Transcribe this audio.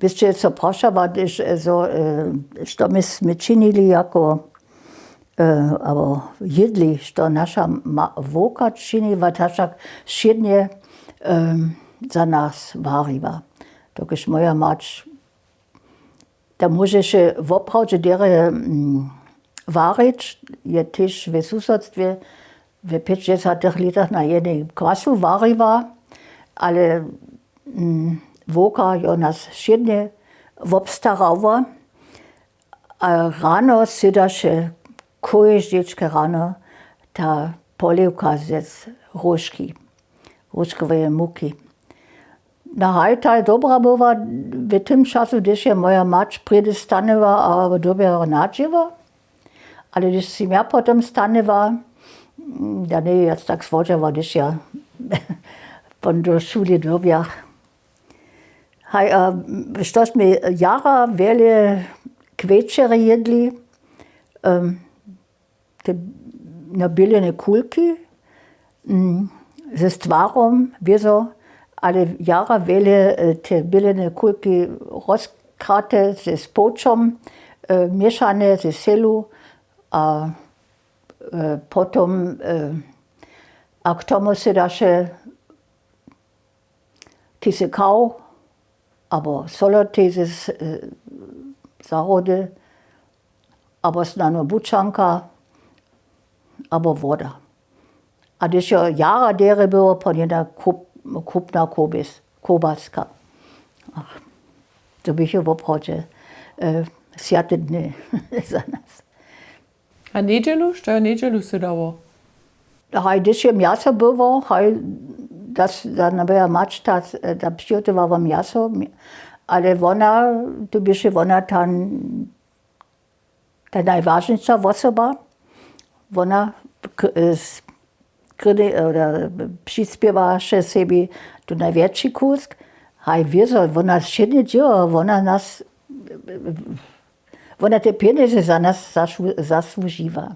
Wiecie, co proszę, když što my činili jako, albo jedli, što naša voka čini, tak všednie za nás variva. Tokiž moja mać, da môžeš opravdu dere variť, je tiež v susedstve, v 50 litách na jednej kvasu variva, ale voka jo nás všednie obstarava. A ráno sedaše, koježdečke ráno, ta polievka z róžkové muky. Na hajta je dobra była w tym czasu, když je moja mać przyjdzie stanewa, a dobiera nadżywa. Ale když si ja potem stanewa, da nie jest tak słodziała, když ja do szuli dobiach. Hej, štož mi jara wiele kvečere jedli, te nabiljene kulki, ze stvarom, wieso, ale jara wiele te biljene kulki rozkrate ze spočom, mieszane ze selu, a potom a k tomu se daše kysekau, aber soloty ze zarody, aber snano bučanka, aber voda. A když jara dere bylo ponjena kupna kobaska. Ach, to bych jo opravdu sjate dny za nás. A nedjelu? Što je nedjelu se dalo? Hej, když je mjaso bylo, hej, da nabeja mać, da przyjotowała miasto, ale to byše ona ta najważniejsza osoba. Ona przyśpiewa się sobie do największy kusk. Hej, wieso, ona świetnie działa, ona te pieniądze za nas zasłużyła.